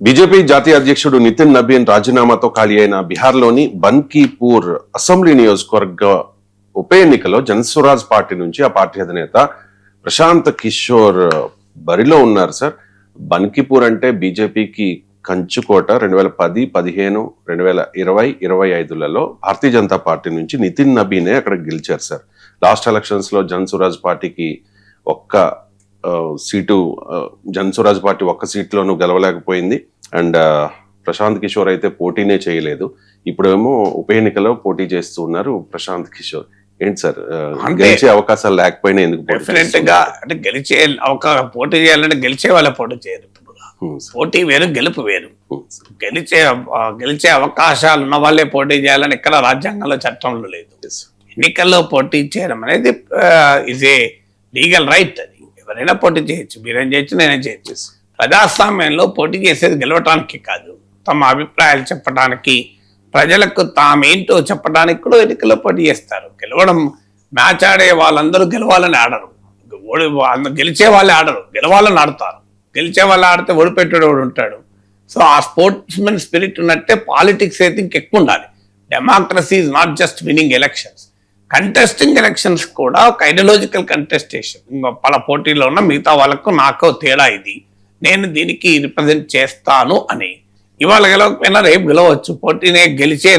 BJP జాతీయ అధ్యక్షుడు నితిన్ నబీన్ రాజీనామాతో ఖాళీ అయిన బీహార్లోని బన్కీపూర్ అసెంబ్లీ నియోజకవర్గ ఉప ఎన్నికలో జనస్వరాజ్ పార్టీ నుంచి ఆ పార్టీ అధినేత ప్రశాంత్ కిషోర్ బరిలో ఉన్నారు. సార్, బన్కీపూర్ అంటే బీజేపీకి కంచుకోట. 2010, 15, 2020, 25లలో భారతీయ జనతా పార్టీ నుంచి నితిన్ నబీనే అక్కడ గెలిచారు. సార్, లాస్ట్ ఎలక్షన్స్ లో జనస్వరాజ్ పార్టీకి ఒక్క సీటు, జనస్వరాజ్ పార్టీ ఒక్క సీట్లోనూ గెలవలేకపోయింది. అండ్ ప్రశాంత్ కిషోర్ అయితే పోటీనే చేయలేదు. ఇప్పుడేమో ఉప ఎన్నికలో పోటీ చేస్తూ ఉన్నారు ప్రశాంత్ కిషోర్. ఏంటి సార్, గెలిచే అవకాశాలు లేకపోయినా ఎందుకు? డెఫినెట్ గా అంటే గెలిచే పోటీ చేయాలంటే గెలిచే వాళ్ళ పోటీ చేయరు. పోటీ వేరు, గెలుపు వేరు. గెలిచే అవకాశాలు ఉన్న వాళ్ళే పోటీ చేయాలని ఇక్కడ రాజ్యాంగంలో చట్టంలో లేదు. ఎన్నికల్లో పోటీ చేయడం అనేది ఇజ్ ఏ లీగల్ రైట్. అది ఎవరైనా పోటీ చేయొచ్చు, మీరేం చేయొచ్చు, నేనేం చేయొచ్చు. ప్రజాస్వామ్యంలో పోటీ చేసేది గెలవటానికి కాదు, తమ అభిప్రాయాలు చెప్పడానికి, ప్రజలకు తామేంటో చెప్పడానికి కూడా ఎన్నికల్లో పోటీ చేస్తారు. గెలవడం, మ్యాచ్ ఆడే వాళ్ళందరూ గెలవాలని ఆడరు, గెలిచే వాళ్ళే ఆడరు, గెలవాలని ఆడతారు. గెలిచే వాళ్ళు ఆడితే ఓడిపెట్టాడు ఉంటాడు. సో ఆ స్పోర్ట్స్మెన్ స్పిరిట్ ఉన్నట్టే పాలిటిక్స్ అయితే ఇంకెక్కువ ఉండాలి. Democracy is not just winnowing elections, contesting elections కూడా ఒక ఐడియాలజికల్ కంటెస్టేషన్. పల పోటీలో ఉన్న మిగతా వాళ్ళకు నాకో తేడా ఇది, నేను దీనికి రిప్రజెంట్ చేస్తాను అని. ఇవాళ గెలవకపోయినా రేపు గెలవచ్చు. పోటీనే గెలిచే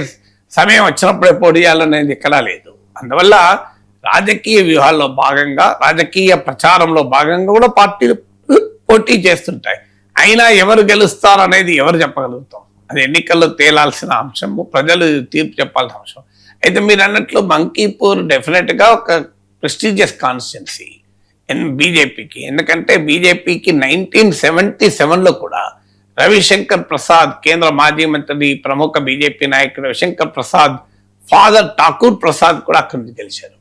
సమయం వచ్చినప్పుడే పోటీ చేయాలనేది ఎక్కడా లేదు. అందువల్ల రాజకీయ వ్యూహాల్లో భాగంగా, రాజకీయ ప్రచారంలో భాగంగా కూడా పార్టీలు పోటీ చేస్తుంటాయి. అయినా ఎవరు గెలుస్తారు అనేది ఎవరు చెప్పగలుగుతాం? అది ఎన్నికల్లో తేలాల్సిన అంశము, ప్రజలు తీర్పు చెప్పాల్సిన అంశం. అయితే మీరు అన్నట్లు బన్కీపూర్ డెఫినెట్ గా ఒక ప్రెస్టీజియస్ కాన్స్టిట్యున్సీ బీజేపీకి. ఎందుకంటే బీజేపీకి 1977లో కూడా రవిశంకర్ ప్రసాద్, కేంద్ర మాజీ మంత్రి, ప్రముఖ బీజేపీ నాయకుడు రవిశంకర్ ప్రసాద్ ఫాదర్ ఠాకూర్ ప్రసాద్ కూడా అక్కడి నుంచి గెలిచారు.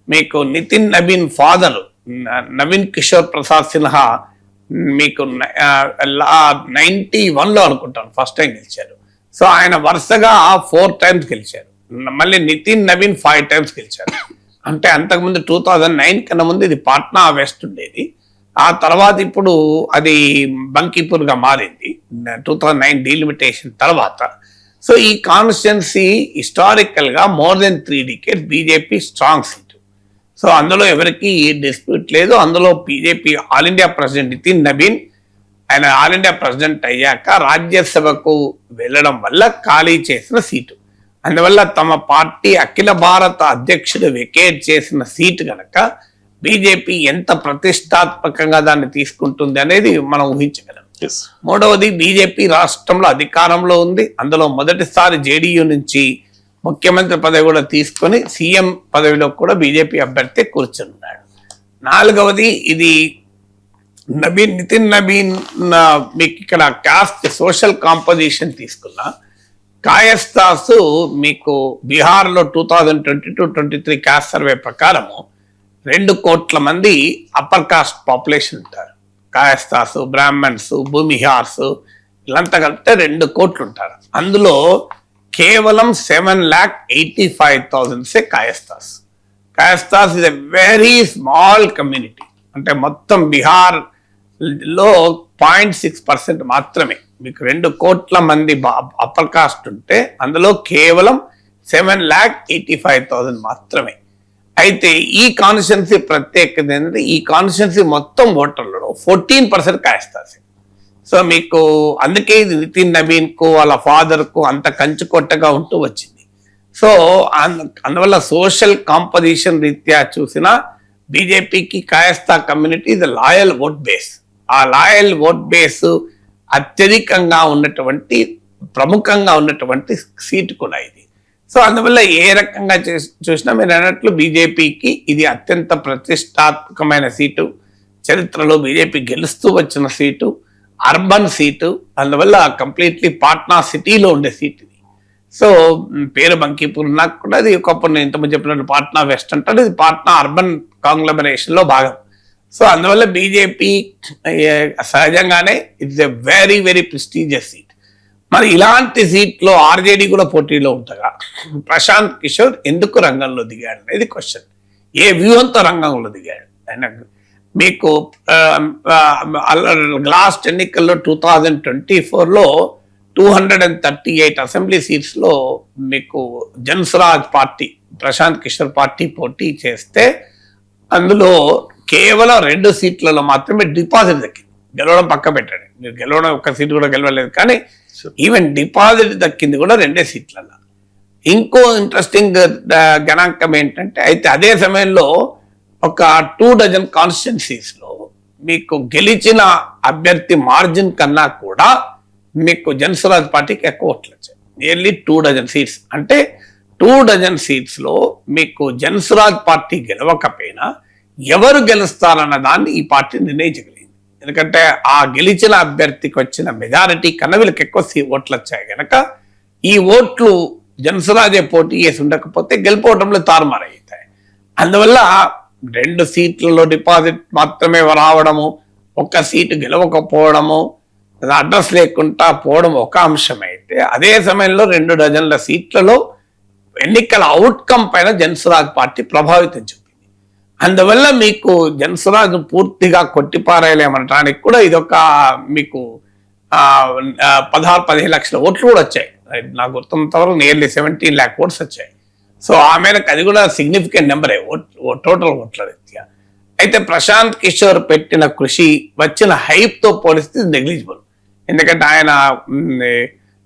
మీకు నితిన్ నబీన్ ఫాదర్ నవీన్ కిషోర్ ప్రసాద్ సిన్హా మీకు 91లో అనుకుంటాను ఫస్ట్ టైం గెలిచారు. సో ఆయన వరుసగా 4 times గెలిచారు. మళ్ళీ నితిన్ నవీన్ 5 times గెలిచారు. అంటే అంతకుముందు 2009 కన్నా ముందు ఇది పాట్నా వెస్ట్ ఉండేది. ఆ తర్వాత ఇప్పుడు అది బన్కీపూర్గా మారింది 2009 డీలిమిటేషన్ తర్వాత. సో ఈ కాన్స్టిట్యున్సీ హిస్టారికల్ గా more than 3 decades BJP strong seat. So అందులో ఎవరికి డిస్ప్యూట్ లేదు. అందులో BJP all India president Nitin Nabin, ఆయన ఆల్ ఇండియా ప్రెసిడెంట్ అయ్యాక రాజ్యసభకు వెళ్ళడం వల్ల ఖాళీ చేసిన సీటు. అందువల్ల తమ పార్టీ అఖిల భారత అధ్యక్షుడు వెకేట్ చేసిన సీటు కనుక బీజేపీ ఎంత ప్రతిష్టాత్మకంగా దాన్ని తీసుకుంటుంది అనేది మనం ఊహించగలం. మూడవది, బీజేపీ రాష్ట్రంలో అధికారంలో ఉంది. అందులో మొదటిసారి జేడీయూ నుంచి ముఖ్యమంత్రి పదవి కూడా తీసుకొని సీఎం పదవిలో కూడా బీజేపీ అభ్యర్థి కూర్చున్నాడు. నాలుగవది, ఇది నితిన్ నబీన్ మీకు ఇక్కడ కాస్ట్ సోషల్ కాంపోజిషన్ తీసుకున్న కాయస్థాసు మీకు బీహార్లో 2022-23 కాస్ట్ సర్వే ప్రకారము 2 కోట్ల మంది అప్పర్ కాస్ట్ పాపులేషన్ ఉంటారు. కాయస్థాసు, బ్రాహ్మణ్స్, భూమిహార్స్ వీళ్ళంతా కలిపితే 2 కోట్లు ఉంటారు. అందులో కేవలం 7,85,000 Kayasthas. Kayasthas is a very small community. అంటే మొత్తం బీహార్ లో 0.6% మాత్రమే. మీకు 2 కోట్ల మంది అప్పర్ కాస్ట్ ఉంటే అందులో కేవలం 7,85,000 మాత్రమే. అయితే ఈ కాన్స్టిట్యున్సీ ప్రత్యేకత ఏంటంటే ఈ కాన్స్టిట్యున్సీ మొత్తం ఓటర్లలో 14% కాయస్థాస్. సో మీకు అందుకే ఇది నితిన్ నబీన్ కు వాళ్ళ ఫాదర్ కు అంత కంచుకొట్టగా ఉంటూ వచ్చింది. సో అందువల్ల సోషల్ కాంపోజిషన్ రీత్యా చూసిన బీజేపీకి కాయస్థా కమ్యూనిటీ ఇది లాయల్ ఓట్ బేస్. ఆ లాయల్ ఓట్ బేస్ అత్యధికంగా ఉన్నటువంటి, ప్రముఖంగా ఉన్నటువంటి సీటు కూడా ఇది. సో అందువల్ల ఏ రకంగా చూసినా మీరు అన్నట్లు బీజేపీకి ఇది అత్యంత ప్రతిష్టాత్మకమైన సీటు. చరిత్రలో బీజేపీ గెలుస్తూ వచ్చిన సీటు, అర్బన్ సీటు. అందువల్ల కంప్లీట్లీ పాట్నా సిటీలో ఉండే సీట్ ఇది. సో పేరు బన్కీపూర్ నాకు కూడా అది ఒకప్పుడు నేను ఇంతకుముందు చెప్పినట్టు పాట్నా వెస్ట్ అంటారు, ఇది పాట్నా అర్బన్ కాంగ్లమరేషన్ లో భాగం. సో అందువల్ల బీజేపీ సహజంగానే it's a very very prestigious seat. మరి ఇలాంటి సీట్లో ఆర్జేడీ కూడా పోటీలో ఉంటగా ప్రశాంత్ కిషోర్ ఎందుకు రంగంలో దిగాడు అనేది క్వశ్చన్. ఏ వ్యూహంతో రంగంలో దిగాడు? ఆయన మీకు లాస్ట్ ఎన్నికల్లో 2024లో 238 అసెంబ్లీ సీట్స్ లో మీకు జన్స్వరాజ్ పార్టీ, ప్రశాంత్ కిషోర్ పార్టీ పోటీ చేస్తే అందులో కేవలం 2 సీట్లలో మాత్రమే డిపాజిట్ దక్కింది. గెలవడం పక్క పెట్టండి, మీరు గెలవడం ఒక్క సీట్ కూడా గెలవలేదు, కానీ ఈవెన్ డిపాజిట్ దక్కింది కూడా 2 సీట్లలో. ఇంకో ఇంట్రెస్టింగ్ గణాంకం ఏంటంటే, అయితే అదే సమయంలో ఒక 2 డజన్ కాన్స్టిట్యున్సీస్ లో మీకు గెలిచిన అభ్యర్థి మార్జిన్ కన్నా కూడా మీకు జన్స్వరాజ్ పార్టీకి ఎక్కువ ఓట్లు వచ్చాయి. Nearly 2 dozen seats. అంటే 2 డజన్ సీట్స్ లో మీకు జన్స్వరాజ్ పార్టీ గెలవకపోయినా ఎవరు గెలుస్తారన్న దాన్ని ఈ పార్టీ నిర్ణయించగలిగింది. ఎందుకంటే ఆ గెలిచిన అభ్యర్థికి వచ్చిన మెజారిటీ కన్నా వీళ్ళకి ఎక్కువ ఓట్లు వచ్చాయి కనుక ఈ ఓట్లు జన్స్వరాజే పోటీ చేసి ఉండకపోతే గెలిపోవడంలో తారుమారవుతాయి. అందువల్ల 2 సీట్లలో డిపాజిట్ మాత్రమే రావడము, 1 సీటు గెలవకపోవడము, అడ్రస్ లేకుండా పోవడం ఒక అంశం అయితే, అదే సమయంలో 2 డజన్ల సీట్లలో ఎన్నికల అవుట్కమ్ పైన జన్స్వరాజ్ పార్టీ ప్రభావితం చూపింది. అందువల్ల మీకు జన్స్వరాజ్ పూర్తిగా కొట్టిపారేయలేమనడానికి కూడా ఇదొక మీకు 16-17 లక్షల ఓట్లు కూడా వచ్చాయి. నాకు గుర్తున్నంత వరకు నియర్లీ 17 lakh ఓట్స్ వచ్చాయి. సో ఆ మేరకు అది కూడా సిగ్నిఫికెంట్ నెంబరే టోటల్ ఓట్ల రీత్యా. అయితే ప్రశాంత్ కిషోర్ పెట్టిన కృషి వచ్చిన హైప్ తో పోలిస్తే నెగ్లిజిబుల్. ఎందుకంటే ఆయన 1.5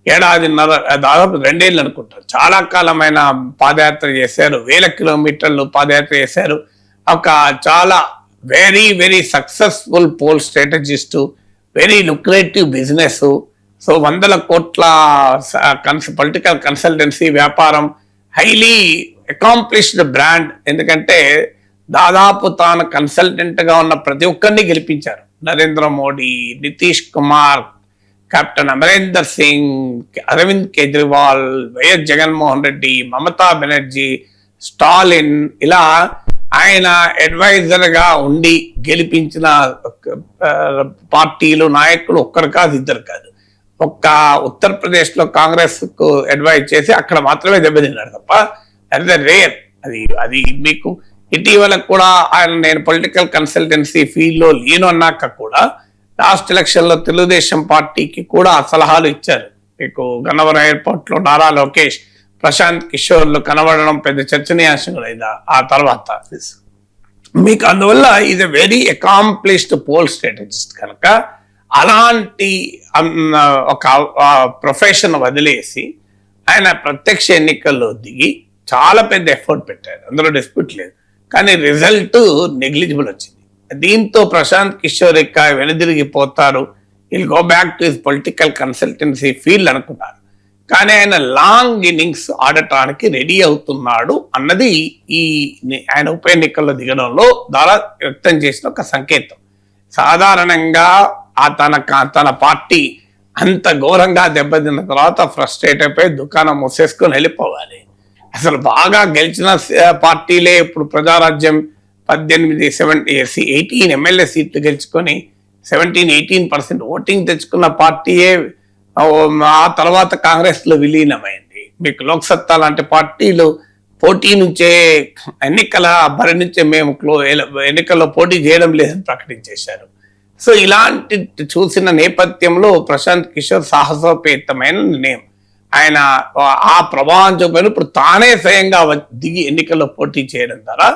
ఏళ్ల దాదాపు 2 ఏళ్ళు అనుకుంటారు, చాలా కాలమైన పాదయాత్ర చేశారు, 1000 కిలోమీటర్లు పాదయాత్ర చేశారు. ఒక చాలా very very successful poll strategist, very lucrative business. So 100 కోట్ల పొలిటికల్ కన్సల్టెన్సీ వ్యాపారం, హైలీ అకాంప్లిష్డ్ బ్రాండ్. ఎందుకంటే దాదాపు తాను కన్సల్టెంట్ గా ఉన్న ప్రతి ఒక్కరిని గెలిపించారు. నరేంద్ర మోడీ, నితీష్ కుమార్, కెప్టెన్ అమరేందర్ సింగ్, అరవింద్ కేజ్రీవాల్, వైఎస్ జగన్మోహన్ రెడ్డి, మమతా బెనర్జీ, స్టాలిన్, ఇలా ఆయన అడ్వైజర్ గా ఉండి గెలిపించిన పార్టీలు నాయకులు ఒక్కరు కాదు, 2 కాదు. ఒక్క ఉత్తరప్రదేశ్ లో కాంగ్రెస్ కు అడ్వైజ్ చేసి అక్కడ మాత్రమే దెబ్బతిన్నాడు తప్ప అది రేర్. అది మీకు ఇటీవల కూడా ఆయన నేను పొలిటికల్ కన్సల్టెన్సీ ఫీల్డ్ లో లేను అన్నాక కూడా లాస్ట్ ఎలక్షన్ లో తెలుగుదేశం పార్టీకి కూడా సలహాలు ఇచ్చారు. మీకు గన్నవరం ఎయిర్పోర్ట్ లో నారా లోకేష్, ప్రశాంత్ కిషోర్లు కనబడడం పెద్ద చర్చనీయాంశం కూడా ఆ తర్వాత. మీకు అందువల్ల ఇది వెరీ అకాంప్లిష్డ్ పోల్ స్ట్రాటజిస్ట్ కనుక అలాంటి ఒక ప్రొఫెషన్ వదిలేసి ఆయన ప్రత్యక్ష ఎన్నికల్లో దిగి చాలా పెద్ద ఎఫర్ట్ పెట్టారు, అందులో డిస్ప్యూట్ లేదు. కానీ రిజల్ట్ నెగ్లిజిబుల్ వచ్చింది. దీంతో ప్రశాంత్ కిషోర్ వెనుదిరిగిపోతారు, will go back to his political consultancy field అనుకున్నారు. కానీ ఆయన లాంగ్ ఇన్నింగ్స్ ఆడటానికి రెడీ అవుతున్నాడు అన్నది ఈ ఆయన ఉప ఎన్నికల్లో దిగడంలో ద్వారా వ్యక్తం చేసిన ఒక సంకేతం. సాధారణంగా తన పార్టీ అంత ఘోరంగా దెబ్బతిన్న తర్వాత ఫ్రస్ట్రేట్ అయిపోయి దుకాణం మూసేసుకొని వెళ్ళిపోవాలి. అసలు బాగా గెలిచిన పార్టీలే ఇప్పుడు ప్రజారాజ్యం 18 ఎమ్మెల్యే సీట్లు గెలుచుకొని 17-18% ఓటింగ్ తెచ్చుకున్న పార్టీయే ఆ తర్వాత కాంగ్రెస్ లో విలీనమైంది. మీకు లోక్సత్తా లాంటి పార్టీలు పోటీ నుంచే ఎన్నికల బరి నుంచే మేము ఎన్నికల్లో పోటీ చేయడం లేదని ప్రకటించేశారు. సో ఇలాంటి చూసిన నేపథ్యంలో ప్రశాంత్ కిషోర్ సాహసోపేతమైన నిర్ణయం, ఆయన ఆ ప్రభావం చూపారు. ఇప్పుడు తానే స్వయంగా దిగి ఎన్నికల్లో పోటీ చేయడం ద్వారా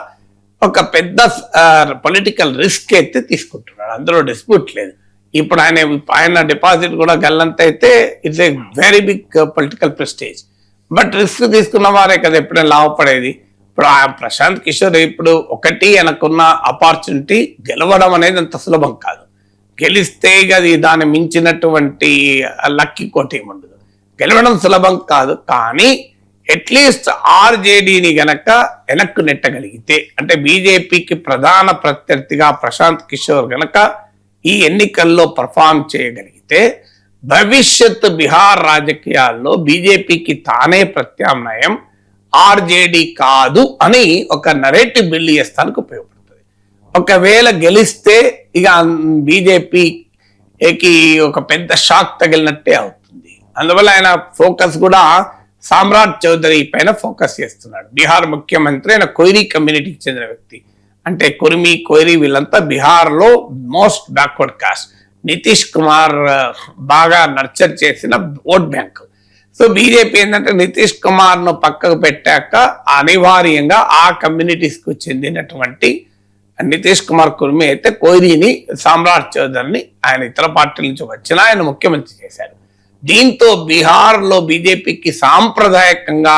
ఒక పెద్ద పొలిటికల్ రిస్క్ అయితే తీసుకుంటున్నాడు, అందులో డిస్ప్యూట్ లేదు. ఇప్పుడు ఆయన డిపాజిట్ కూడా గల్లంత అయితే it's a very big political prestige. But risk తీసుకున్న వారే కదా ఎప్పుడైనా లాభపడేది. ఇప్పుడు ప్రశాంత్ కిషోర్ ఇప్పుడు ఒకటి ఆయనకున్న ఆపర్చునిటీ, గెలవడం అనేది అంత సులభం కాదు. గెలిస్తే అది దాన్ని మించినటువంటి లక్కీ కోటి ఉండదు. గెలవడం సులభం కాదు, కానీ అట్లీస్ట్ ఆర్జేడీని గనక వెనక్కు నెట్టగలిగితే, అంటే బీజేపీకి ప్రధాన ప్రత్యర్థిగా ప్రశాంత్ కిషోర్ గనక ఈ ఎన్నికల్లో పర్ఫార్మ్ చేయగలిగితే భవిష్యత్ బీహార్ రాజకీయాల్లో బీజేపీకి తానే ప్రత్యామ్నాయం, ఆర్జేడీ కాదు అని ఒక నరేటివ్ బిల్డ్ చేస్తానికి ఉపయోగపడుతుంది. ఒకవేళ గెలిస్తే ఇక బీజేపీకి ఒక పెద్ద షాక్ తగిలినట్టే అవుతుంది. అందువల్ల ఆయన ఫోకస్ కూడా సామ్రాట్ చౌదరి పైన ఫోకస్ చేస్తున్నాడు. బీహార్ ముఖ్యమంత్రి, ఆయన కోయిరీ కమ్యూనిటీకి చెందిన వ్యక్తి. అంటే కుర్మి కోయిరి వీళ్ళంతా బీహార్లో most backward cost. Nitish Kumar బాగా నర్చర్ చేసిన ఓట్ బ్యాంక్. సో బీజేపీ ఏంటంటే నితీష్ కుమార్ ను పక్కకు పెట్టాక అనివార్యంగా ఆ కమ్యూనిటీస్కు చెందినటువంటి నితీష్ కుమార్ కుర్మి అయితే కోయిరిని, సామ్రాట్ చౌదరిని ఆయన ఇతర పార్టీల నుంచి వచ్చినా ఆయన ముఖ్యమంత్రి చేశారు. దీంతో బీహార్లో బీజేపీకి సాంప్రదాయకంగా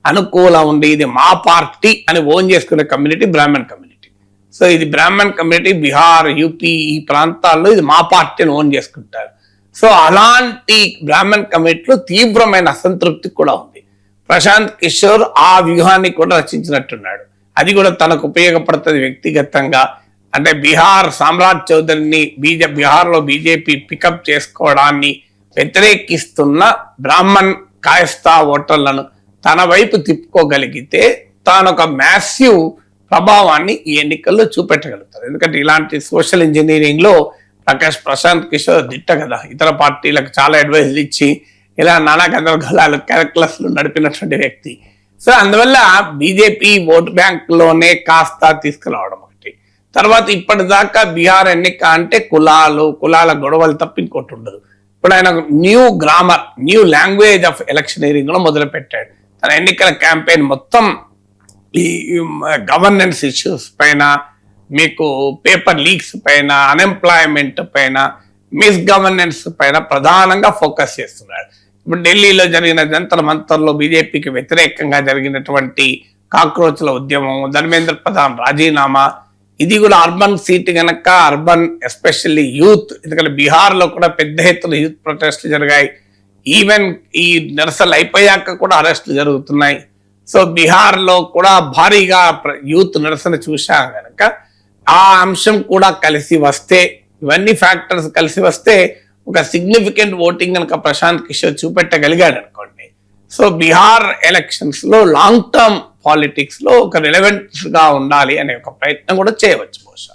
అనుకూలం ఉండి ఇది మా పార్టీ అని ఓన్ చేసుకునే కమ్యూనిటీ బ్రాహ్మణ్ కమ్యూనిటీ. సో ఇది బ్రాహ్మణ్ కమ్యూనిటీ బీహార్, యూపీ ఈ ప్రాంతాల్లో ఇది మా పార్టీని ఓన్ చేసుకుంటారు. సో అలాంటి బ్రాహ్మణ్ కమ్యూనిటీలో తీవ్రమైన అసంతృప్తి కూడా ఉంది. ప్రశాంత్ కిషోర్ ఆ వ్యూహాన్ని కూడా రచించినట్టున్నాడు. అది కూడా తనకు ఉపయోగపడుతుంది వ్యక్తిగతంగా. అంటే బీహార్ సామ్రాట్ చౌదరిని బీహార్లో బీజేపీ పికప్ చేసుకోవడాన్ని వ్యతిరేకిస్తున్న బ్రాహ్మణ్ కాయస్థా ఓటర్లను తన వైపు తిప్పుకోగలిగితే తాను ఒక మ్యాసివ్ ప్రభావాన్ని ఈ ఎన్నికల్లో చూపెట్టగలుగుతారు. ఎందుకంటే ఇలాంటి సోషల్ ఇంజనీరింగ్ లో ప్రశాంత్ కిషోర్ దిట్ట కదా. ఇతర పార్టీలకు చాలా అడ్వైజులు ఇచ్చి ఇలా నానా గందరగోళాలు క్యారెక్టర్లు నడిపినటువంటి వ్యక్తి. సో అందువల్ల బీజేపీ ఓట్ బ్యాంక్ లోనే కాస్త తీసుకురావడం ఒకటి. తర్వాత ఇప్పటిదాకా బీహార్ ఎన్నిక అంటే కులాల గొడవలు తప్ప ఇంకోటి ఉండదు. ఇప్పుడు ఆయన new grammar, new language of electioneering లో మొదలు పెట్టాడు. తన ఎన్నికల క్యాంపెయిన్ మొత్తం ఈ గవర్నెన్స్ ఇష్యూస్ పైన, మీకు పేపర్ లీక్స్ పైన, అన్ఎంప్లాయ్మెంట్ పైన, మిస్ గవర్నెన్స్ పైన ప్రధానంగా ఫోకస్ చేస్తున్నాడు. ఇప్పుడు ఢిల్లీలో జరిగిన జంతర్ మంతర్లో బీజేపీకి వ్యతిరేకంగా జరిగినటువంటి కాక్రోచ్ల ఉద్యమం, ధర్మేంద్ర ప్రధాన్ రాజీనామా, ఇది కూడా అర్బన్ సీట్ కనుక అర్బన్ ఎస్పెషల్లీ యూత్, ఎందుకంటే బీహార్లో కూడా పెద్ద ఎత్తున యూత్ ప్రొటెస్ట్లు జరిగాయి. ఈవెన్ ఈ నిరసనలు అయిపోయాక కూడా అరెస్టులు జరుగుతున్నాయి. సో బీహార్లో కూడా భారీగా యూత్ నిరసన చూశాం కనుక ఆ అంశం కూడా కలిసి వస్తే, ఇవన్నీ ఫ్యాక్టర్స్ కలిసి వస్తే ఒక సిగ్నిఫికెంట్ ఓటింగ్ కనుక ప్రశాంత్ కిషోర్ చూపెట్టగలిగాడు అనుకోండి. సో బీహార్ ఎలక్షన్స్ లో లాంగ్ టర్మ్ పాలిటిక్స్ లో ఒక రిలవెంట్ గా ఉండాలి అనే ఒక ప్రయత్నం కూడా చేయవచ్చు బహుశా.